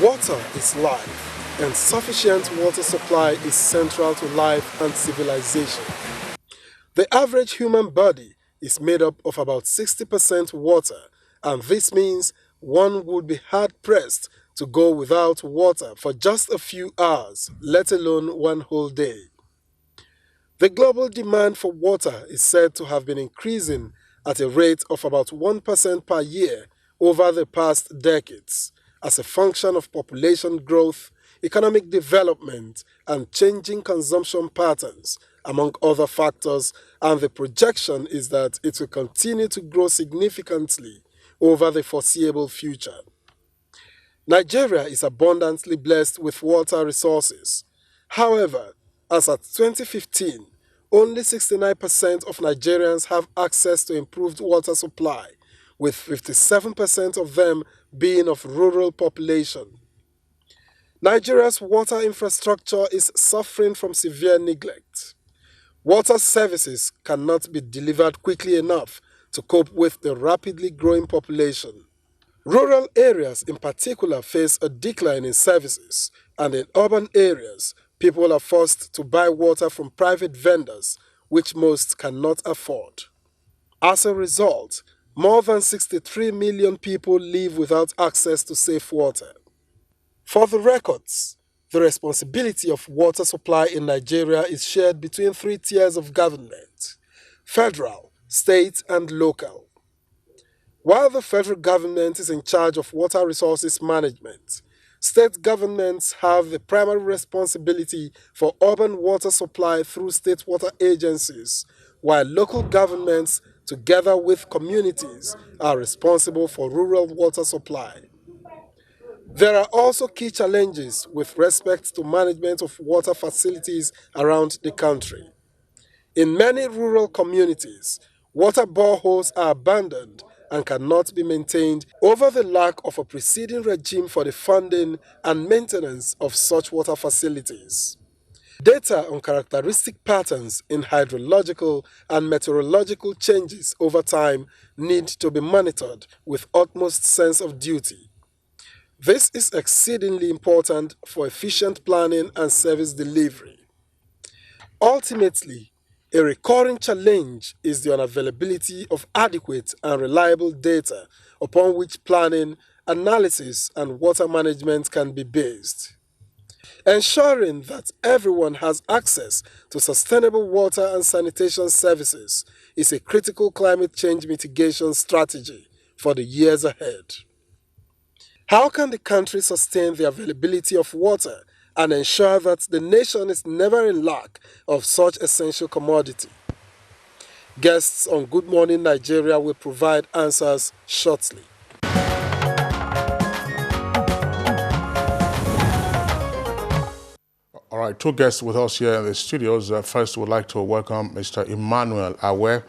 Water is life, and sufficient water supply is central to life and civilization. The average human body is made up of about 60% water, and this means one would be hard-pressed to go without water for just a few hours, let alone one whole day. The global demand for water is said to have been increasing at a rate of about 1% per year over the past decades as a function of population growth, economic development, and changing consumption patterns, among other factors, and the projection is that it will continue to grow significantly over the foreseeable future. Nigeria is abundantly blessed with water resources. However, as at 2015, only 69% of Nigerians have access to improved water supply, with 57% of them being of rural population. Nigeria's water infrastructure is suffering from severe neglect. Water services cannot be delivered quickly enough to cope with the rapidly growing population. Rural areas in particular face a decline in services, and in urban areas, people are forced to buy water from private vendors, which most cannot afford. As a result, more than 63 million people live without access to safe water. For the records, the responsibility of water supply in Nigeria is shared between three tiers of government: federal, state, and local. While the federal government is in charge of water resources management, state governments have the primary responsibility for urban water supply through state water agencies, while local governments, together with communities, are responsible for rural water supply. There are also key challenges with respect to management of water facilities around the country. In many rural communities, water boreholes are abandoned and cannot be maintained over the lack of a preceding regime for the funding and maintenance of such water facilities. Data on characteristic patterns in hydrological and meteorological changes over time need to be monitored with utmost sense of duty. This is exceedingly important for efficient planning and service delivery. Ultimately, a recurring challenge is the unavailability of adequate and reliable data upon which planning, analysis, and water management can be based. Ensuring that everyone has access to sustainable water and sanitation services is a critical climate change mitigation strategy for the years ahead. How can the country sustain the availability of water and ensure that the nation is never in lack of such essential commodity? Guests on Good Morning Nigeria will provide answers shortly. All right, two guests with us here in the studios. First, we'd like to welcome Mr. Emmanuel Awe,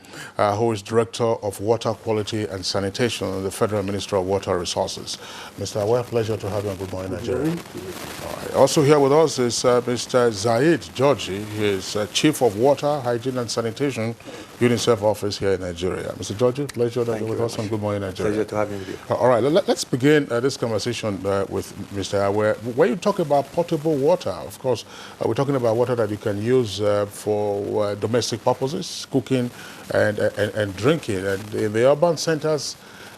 who is Director of Water Quality and Sanitation in the Federal Ministry of Water Resources. Mr. Awe, pleasure to have you on Good Morning Nigeria. All right. Also here with us is Mr. Zaid Jurji. He is Chief of Water, Hygiene and Sanitation, UNICEF office here in Nigeria. Mr. Jurji, pleasure to have you with us on Good Morning Nigeria. Pleasure to have you with you. All right, let's begin this conversation with Mr. Awe. When you talk about potable water, of course, we're talking about water that you can use for domestic purposes, cooking and drinking. And in the urban centers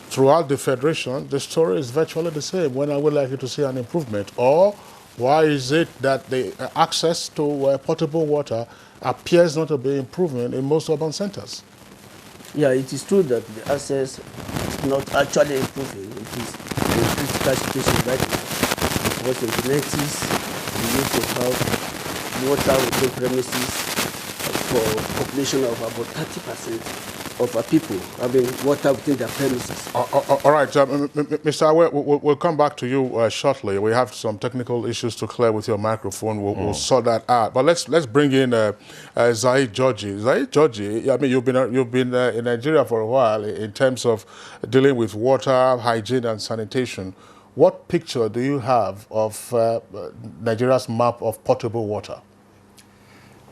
throughout the Federation, the story is virtually the same. When are we likely to see an improvement? Or why is it that the access to potable water appears not to be improving in most urban centers? Yeah, it is true that the access is not actually improving. It is in a critical situation right now. Because in the 90s, we used to have water within premises for a population of about 30% of our people having water within their premises. All right, Mr. Awe, we'll come back to you shortly. We have some technical issues to clear with your microphone. We'll sort that out. But let's bring in Zaid Jurji. Zaid Jurji, I mean, you've been in Nigeria for a while in terms of dealing with water, hygiene, and sanitation. What picture do you have of Nigeria's map of potable water?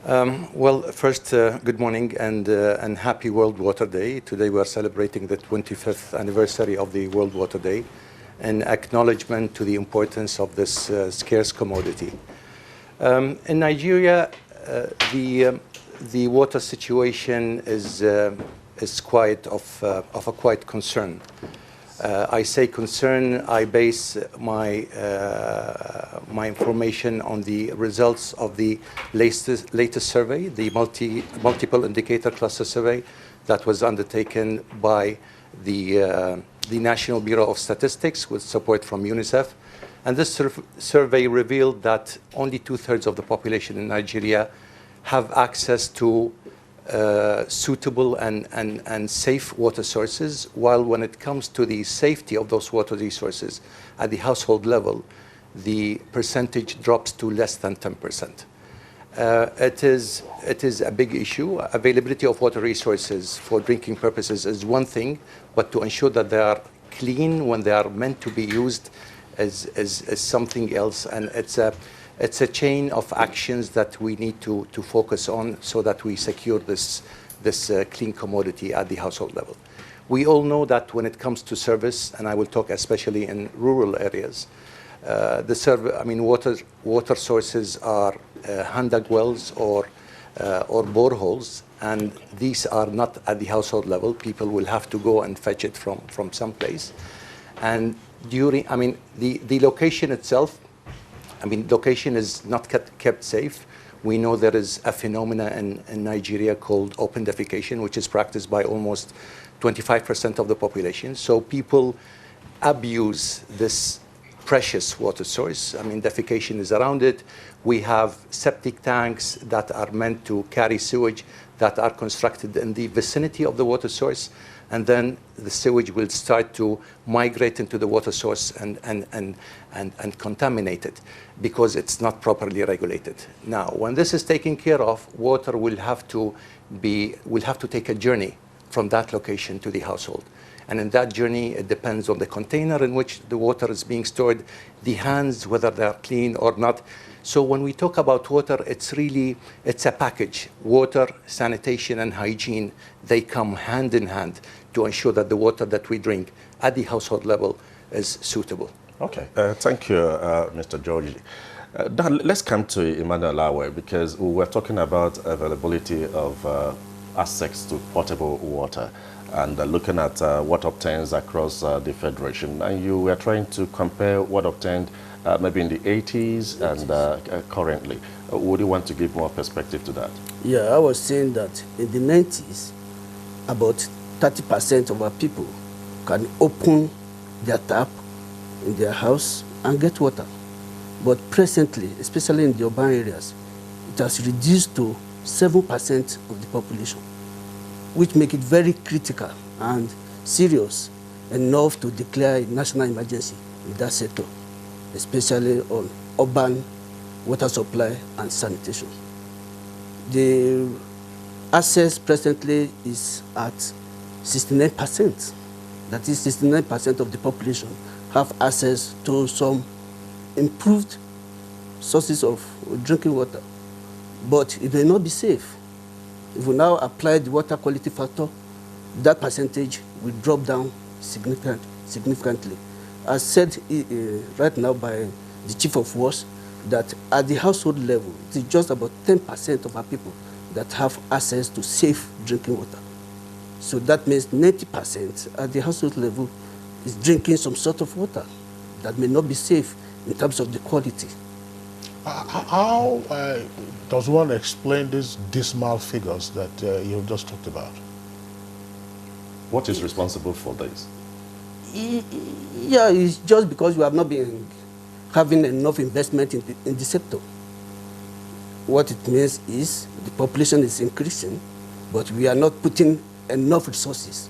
Well, first, good morning and happy World Water Day. Today we are celebrating the 25th anniversary of the World Water Day. an acknowledgement to the importance of this scarce commodity. In Nigeria, the water situation is quite of a quite concern. I say concern. I base my information on the results of the latest survey, the multiple indicator cluster survey, that was undertaken by the National Bureau of Statistics with support from UNICEF. And this survey revealed that only 2/3 of the population in Nigeria have access to suitable and safe water sources, while when it comes to the safety of those water resources at the household level, the percentage drops to less than 10%. It is a big issue. Availability of water resources for drinking purposes is one thing, but to ensure that they are clean when they are meant to be used is something else, and it's a chain of actions that we need to focus on so that we secure this clean commodity at the household level. We all know that when it comes to service, and I will talk especially in rural areas, water sources are hand-dug wells or boreholes, and these are not at the household level. People will have to go and fetch it from some place. And the location itself, location is not kept safe. We know there is a phenomena in Nigeria called open defecation, which is practiced by almost 25% of the population. So people abuse this precious water source. Defecation is around it. We have septic tanks that are meant to carry sewage that are constructed in the vicinity of the water source, and then the sewage will start to migrate into the water source and contaminate it because it's not properly regulated. Now, when this is taken care of, water will have to take a journey from that location to the household. And in that journey, it depends on the container in which the water is being stored, the hands, whether they are clean or not. So when we talk about water, it's a package. Water, sanitation, and hygiene, they come hand in hand to ensure that the water that we drink at the household level is suitable. Okay, thank you, Mr. Jurji. Now let's come to Emmanuel Awe, because we were talking about availability of access to potable water and looking at what obtains across the Federation. And you were trying to compare what obtained maybe in the 80s and currently. Would you want to give more perspective to that? Yeah, I was saying that in the 90s, about 30% of our people can open their tap in their house and get water. But presently, especially in the urban areas, it has reduced to 7% of the population, which make it very critical and serious enough to declare a national emergency in that sector, especially on urban water supply and sanitation. The access presently is at 69%. That is 69% of the population have access to some improved sources of drinking water. But it may not be safe. If we now apply the water quality factor, that percentage will drop down significantly. As said right now by the Chief of WAS, that at the household level, it is just about 10% of our people that have access to safe drinking water. So that means 90% at the household level is drinking some sort of water that may not be safe in terms of the quality. How does one explain these dismal figures that you've just talked about? What is responsible for this? Yeah, it's just because we have not been having enough investment in the sector. What it means is the population is increasing, but we are not putting enough resources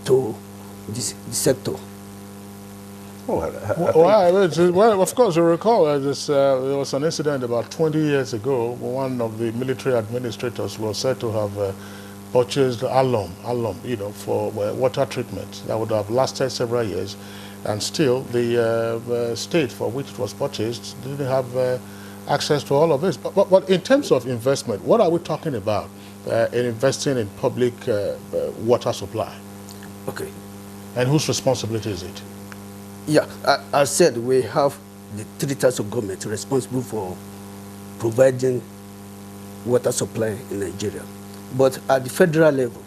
to the sector. Well, of course, you recall there was an incident about 20 years ago. One of the military administrators was said to have purchased alum, for water treatment. That would have lasted several years, and still the state for which it was purchased didn't have access to all of this. But in terms of investment, what are we talking about in investing in public water supply? Okay. And whose responsibility is it? Yeah, I said we have the three types of government responsible for providing water supply in Nigeria. But at the federal level,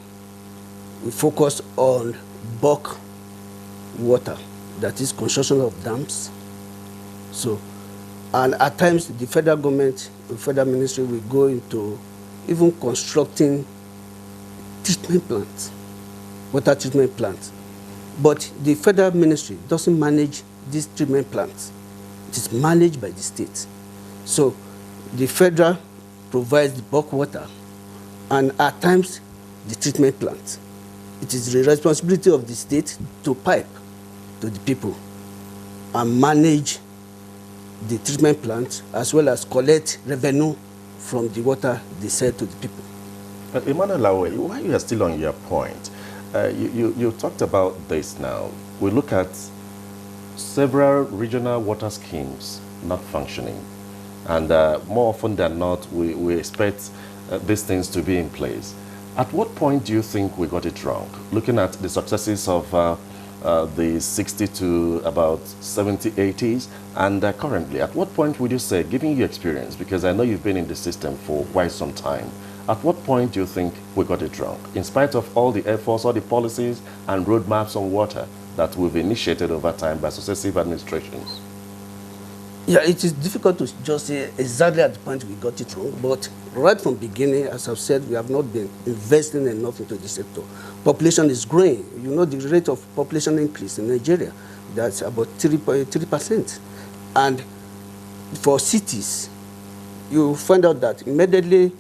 we focus on bulk water, that is construction of dams. So, and at times the federal government, the federal ministry will go into even constructing treatment plants, water treatment plants. But the federal ministry doesn't manage these treatment plants. It is managed by the state. So the federal provides the bulk water and at times the treatment plant. It is the responsibility of the state to pipe to the people and manage the treatment plant as well as collect revenue from the water they sell to the people. Emmanuel Lawe, while you are still on your point, you talked about this now. We look at several regional water schemes not functioning. And more often than not, we expect these things to be in place. At what point do you think we got it wrong? Looking at the successes of the 60 to about 70, 80s, and currently, at what point would you say, giving you experience, because I know you've been in the system for quite some time, at what point do you think we got it wrong? In spite of all the efforts, all the policies and roadmaps on water that we've initiated over time by successive administrations? Yeah, it is difficult to just say exactly at the point we got it wrong, but right from the beginning, as I've said, we have not been investing enough into the sector. Population is growing. You know the rate of population increase in Nigeria, that's about 3%. And for cities, you find out that immediately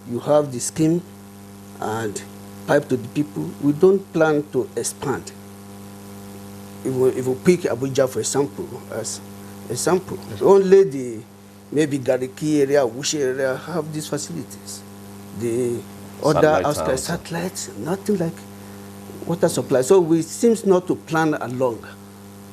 you have the scheme and pipe to the people. We don't plan to expand. If we pick Abuja, for example, as example, only the maybe Gariki area, Wushi area have these facilities. The other outskirts, satellites, nothing like water supply. So we seems not to plan along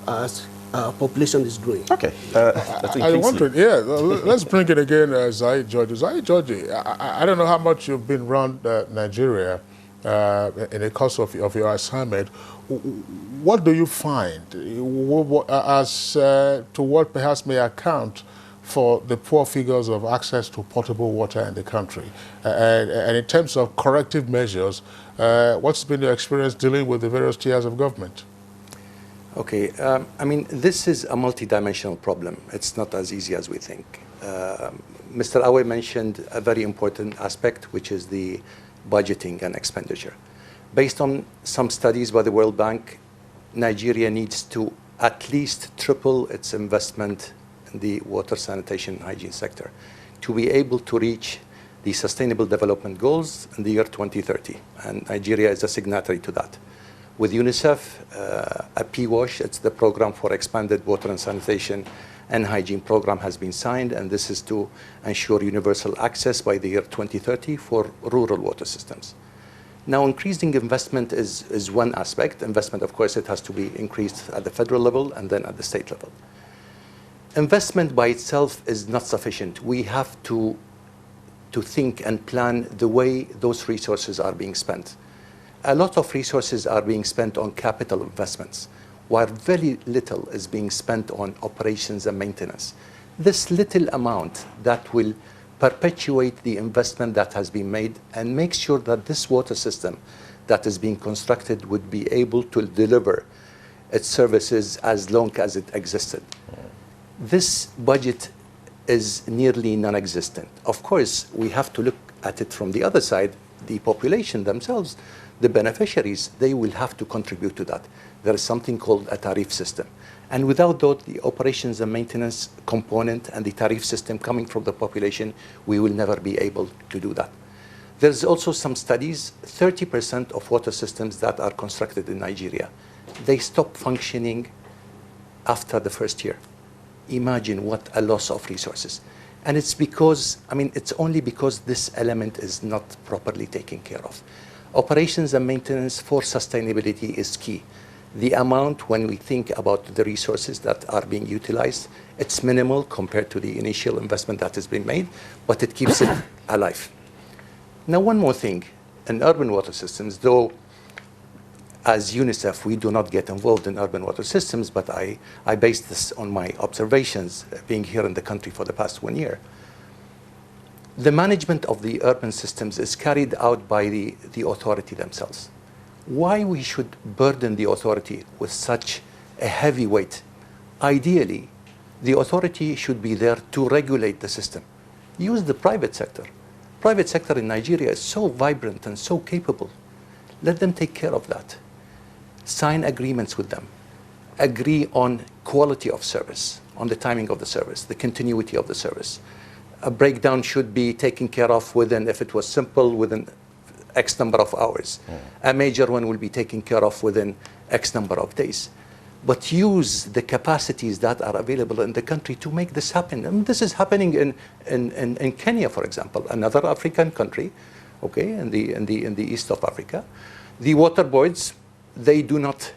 as our population is growing. Okay. I wondered, yeah, let's bring it again, Zaid Jurji. Zaid Jurji, I don't know how much you've been around Nigeria in the course of your assignment. What do you find as to what perhaps may account for the poor figures of access to potable water in the country? And in terms of corrective measures, what's been your experience dealing with the various tiers of government? Okay, I mean, this is a multidimensional problem. It's not as easy as we think. Mr. Awe mentioned a very important aspect, which is the budgeting and expenditure. Based on some studies by the World Bank, Nigeria needs to at least triple its investment in the water, sanitation, and hygiene sector to be able to reach the Sustainable Development Goals in the year 2030. And Nigeria is a signatory to that. With UNICEF, a PWASH, it's the Program for Expanded Water and Sanitation and Hygiene Program, has been signed, and this is to ensure universal access by the year 2030 for rural water systems. Now, increasing investment is one aspect. Investment, of course, it has to be increased at the federal level and then at the state level. Investment by itself is not sufficient. We have to think and plan the way those resources are being spent. A lot of resources are being spent on capital investments, while very little is being spent on operations and maintenance. This little amount that will perpetuate the investment that has been made and make sure that this water system that is being constructed would be able to deliver its services as long as it existed. This budget is nearly non-existent. Of course, we have to look at it from the other side. The population themselves, the beneficiaries, they will have to contribute to that. There is something called a tariff system. And without that, the operations and maintenance component and the tariff system coming from the population, we will never be able to do that. There's also some studies, 30% of water systems that are constructed in Nigeria, they stop functioning after the first year. Imagine what a loss of resources. And it's because, I mean, it's only because this element is not properly taken care of. Operations and maintenance for sustainability is key. The amount, when we think about the resources that are being utilized, it's minimal compared to the initial investment that has been made, but it keeps it alive. Now, one more thing. In urban water systems, though as UNICEF, we do not get involved in urban water systems, but I base this on my observations being here in the country for the past 1 year. The management of the urban systems is carried out by the authority themselves. Why we should burden the authority with such a heavy weight? Ideally, the authority should be there to regulate the system. Use the private sector. Private sector in Nigeria is so vibrant and so capable. Let them take care of that. Sign agreements with them. Agree on quality of service, on the timing of the service, the continuity of the service. A breakdown should be taken care of within, if it was simple, within X number of hours. A major one will be taken care of within X number of days. But use the capacities that are available in the country to make this happen. I mean, this is happening in Kenya, for example, another African country, okay, in the east of Africa. The water boards, they do not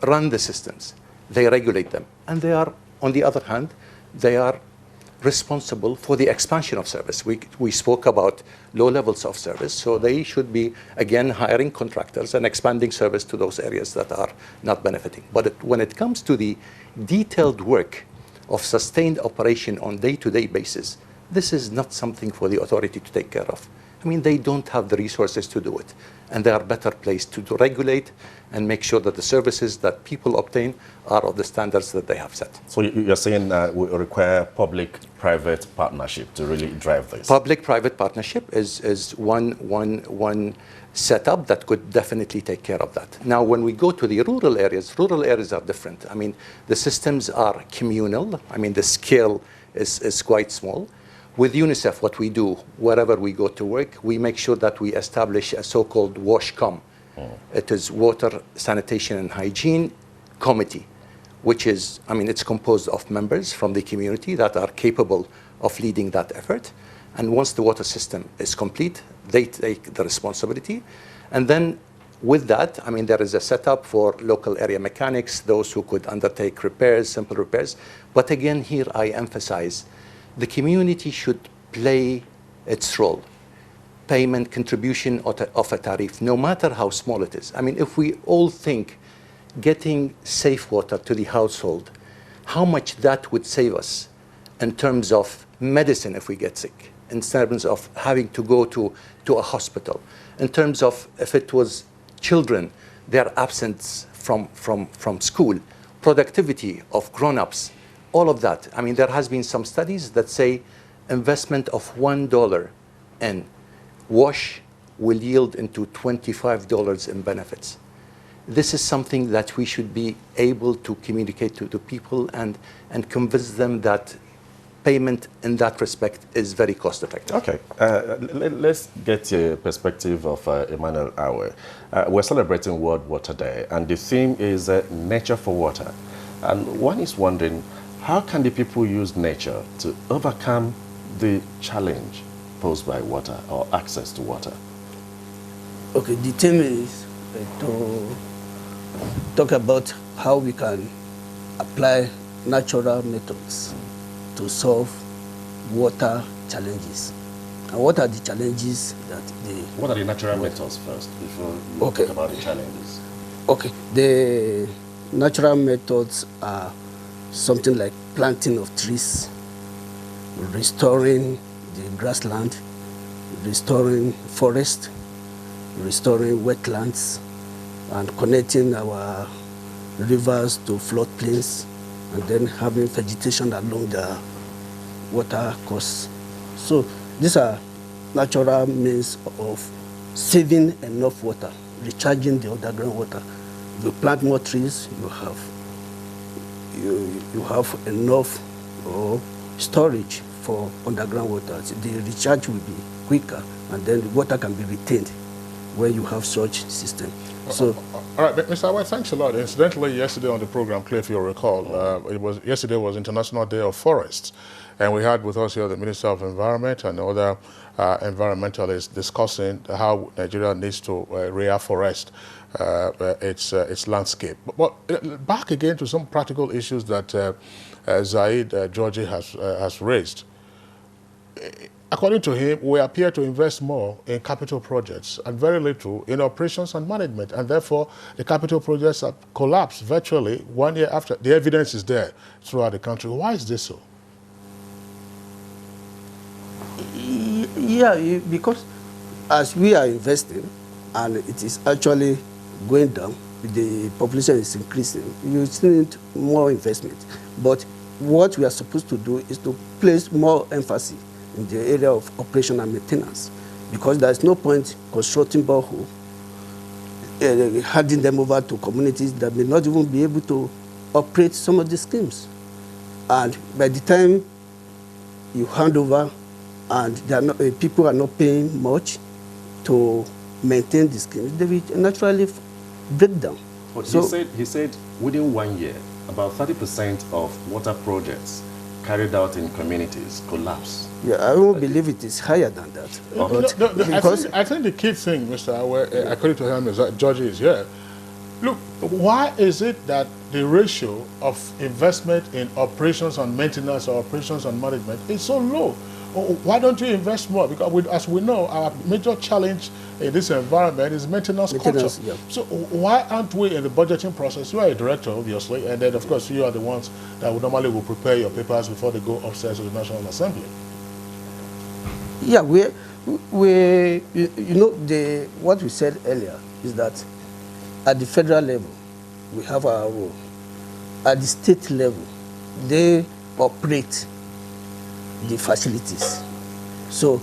run the systems. They regulate them. And they are, on the other hand, they are responsible for the expansion of service. We spoke about low levels of service, so they should be, again, hiring contractors and expanding service to those areas that are not benefiting. But when it comes to the detailed work of sustained operation on day-to-day basis, this is not something for the authority to take care of. I mean, they don't have the resources to do it, and they are better placed to regulate and make sure that the services that people obtain are of the standards that they have set. So you're saying we require public-private partnership to really drive this? Public-private partnership is one setup that could definitely take care of that. Now, when we go to the rural areas are different. I mean, the systems are communal. I mean, the scale is quite small. With UNICEF, what we do, wherever we go to work, we make sure that we establish a so-called WashCom. It is Water, Sanitation, and Hygiene Committee, which is, I mean, it's composed of members from the community that are capable of leading that effort. And once the water system is complete, they take the responsibility. And then with that, I mean, there is a setup for local area mechanics, those who could undertake repairs, simple repairs. But again, here I emphasize, the community should play its role. Payment, contribution of a tariff, no matter how small it is. I mean, if we all think getting safe water to the household, how much that would save us in terms of medicine if we get sick, in terms of having to go to a hospital, in terms of if it was children, their absence from school, productivity of grown-ups, all of that. I mean, there has been some studies that say investment of $1 in wash will yield into $25 in benefits. This is something that we should be able to communicate to people and convince them that payment in that respect is very cost effective. Okay, let's get a perspective of Emmanuel Awe. We're celebrating World Water Day, and the theme is nature for water. And one is wondering, how can the people use nature to overcome the challenge posed by water or access to water? Okay, the theme is to talk about how we can apply natural methods to solve water challenges. And what are the challenges that What are the natural methods first, before we talk about the challenges? Okay, the natural methods are something like planting of trees, restoring the grassland, restoring forest, restoring wetlands, and connecting our rivers to floodplains, and then having vegetation along the water course. So these are natural means of saving enough water, recharging the underground water. If you plant more trees, you have enough storage for underground water. The recharge will be quicker, and then the water can be retained when you have such system. So, all right, Mr. Awe, thanks a lot. Incidentally, yesterday on the program, Clay, if you recall, yesterday was International Day of Forests, and we had with us here the Minister of Environment and other environmentalists discussing how Nigeria needs to reforest its landscape. But back again to some practical issues that Zaid Jurji has raised. According to him, we appear to invest more in capital projects and very little in operations and management, and therefore the capital projects have collapsed virtually 1 year after. The evidence is there throughout the country. Why is this so? Yeah, because as we are investing and it is actually going down, the population is increasing, you still need more investment. But what we are supposed to do is to place more emphasis in the area of operation and maintenance, because there is no point constructing borehole, handing them over to communities that may not even be able to operate some of the schemes. And by the time you hand over and they are not, people are not paying much to maintain the schemes, they will naturally break down. But So, he said within 1 year, about 30% of water projects carried out in communities collapse. yeah, I won't believe it is higher than that. But because I think the key thing, Mr. Awe, according to him, is that Jurji is here. Look, why is it that the ratio of investment in operations and maintenance or operations and management is so low? Why don't you invest more? Because as we know, our major challenge in this environment is maintenance culture. Yeah. So why aren't we in the budgeting process? You are a director, obviously, and then of course you are the ones that would normally will prepare your papers before they go upstairs to the National Assembly. Yeah, we you know, what we said earlier is that at the federal level, we have our role. At the state level, they operate the facilities. So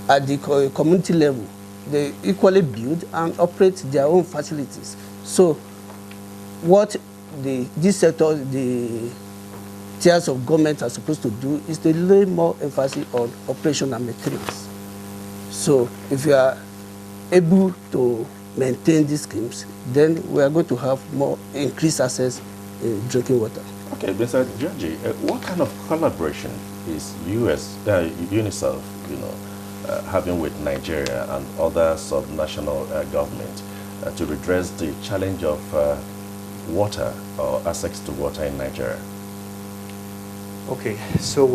at the community level, they equally build and operate their own facilities. So what this sector, the tiers of government are supposed to do is to lay more emphasis on operation and maintenance. So if you are able to maintain these schemes, then we are going to have more increased access in drinking water. Okay, Mr. Jurji, what kind of collaboration is UNICEF, having with Nigeria and other subnational government to redress the challenge of water or access to water in Nigeria? Okay, so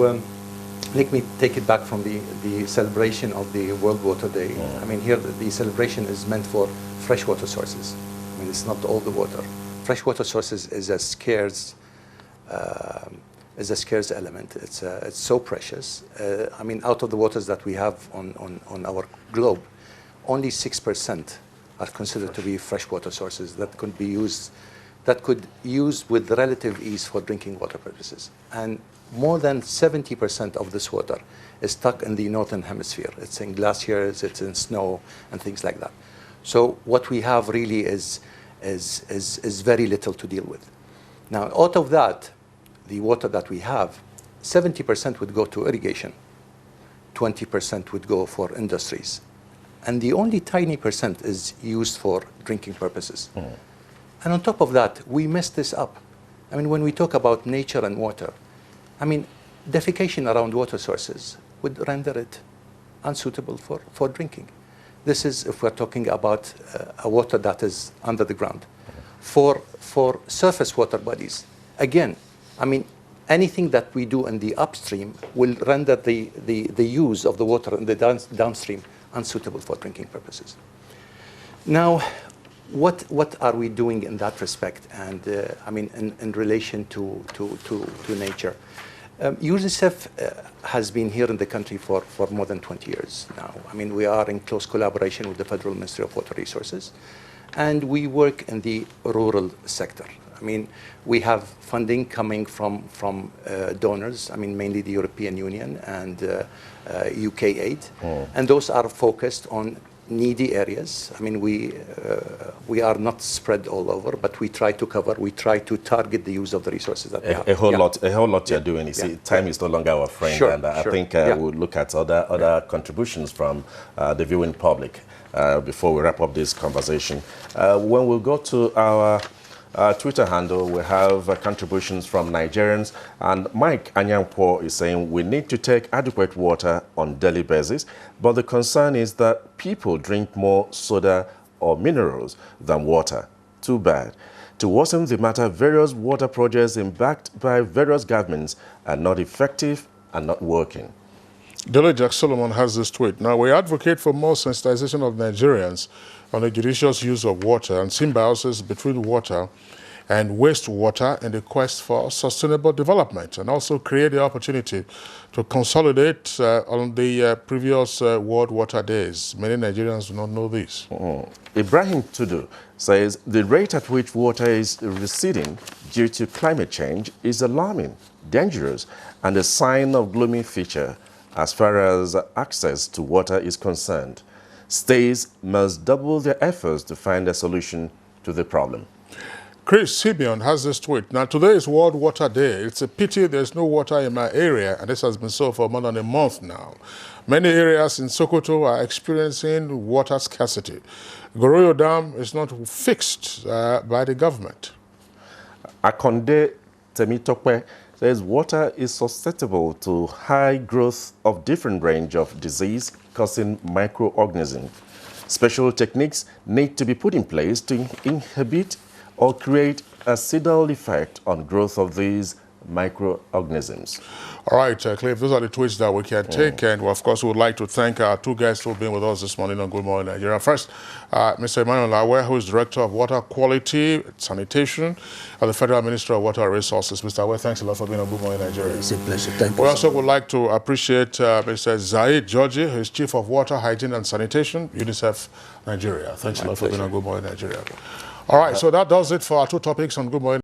let me take it back from the celebration of the World Water Day. I mean, here the celebration is meant for freshwater sources. I mean, it's not all the water. Freshwater sources is a scarce element. It's so precious. I mean, out of the waters that we have on our globe, only 6% are considered to be freshwater sources that could be used, that could use with relative ease for drinking water purposes. And more than 70% of this water is stuck in the northern hemisphere. It's in glaciers, it's in snow, and things like that. So what we have really is very little to deal with. Now, out of that, the water that we have, 70% would go to irrigation, 20% would go for industries, and the only tiny percent is used for drinking purposes. And on top of that, we mess this up. I mean, when we talk about nature and water, I mean, defecation around water sources would render it unsuitable for drinking. This is if we're talking about a water that is under the ground. For surface water bodies, again, I mean, anything that we do in the upstream will render the use of the water in the downstream unsuitable for drinking purposes. Now, what are we doing in that respect? And I mean, in relation to nature, UNICEF has been here in the country for more than 20 years now. I mean, we are in close collaboration with the Federal Ministry of Water Resources, and we work in the rural sector. I mean, we have funding coming from donors, I mean, mainly the European Union and UK aid, and those are focused on needy areas. I mean, we are not spread all over, but we try to cover, we try to target the use of the resources that we have. A whole lot you're doing. You see, time is no longer our friend, Sure, and I sure. think we'll look at other contributions from the viewing public before we wrap up this conversation. When we go to our Twitter handle, we have contributions from Nigerians, and Mike Anyankwo is saying we need to take adequate water on daily basis, but the concern is that people drink more soda or minerals than water. Too bad. To worsen the matter, various water projects backed by various governments are not effective and not working. Dele Jack Solomon has this tweet. Now, we advocate for more sensitization of Nigerians on the judicious use of water and symbiosis between water and wastewater in the quest for sustainable development, and also create the opportunity to consolidate on the previous World Water Days. Many Nigerians do not know this. Ibrahim Tudu says the rate at which water is receding due to climate change is alarming, dangerous, and a sign of gloomy future as far as access to water is concerned. States must double their efforts to find a solution to the problem. Chris Simeon has this tweet. Now, today is World Water Day. It's a pity there's no water in my area, and this has been so for more than a month now. Many areas in Sokoto are experiencing water scarcity. Goroyo Dam is not fixed by the government. Akonde Temitokwe says water is susceptible to high growth of different range of disease causing microorganisms. Special techniques need to be put in place to inhibit or create a acidic effect on growth of these microorganisms. All right, Cliff, those are the tweets that we can take. And of course, we would like to thank our two guests who have been with us this morning on Good Morning Nigeria. First, Mr. Emmanuel Awe, who is Director of Water Quality, Sanitation at the Federal Ministry of Water Resources. Mr. Awe, thanks a lot for being on Good Morning Nigeria. It's a pleasure. Thank you. We also would like to appreciate Mr. Zaid Jurji, who is Chief of Water, Hygiene and Sanitation, UNICEF Nigeria. Thanks a lot for being on Good Morning Nigeria. All right, so that does it for our two topics on Good Morning.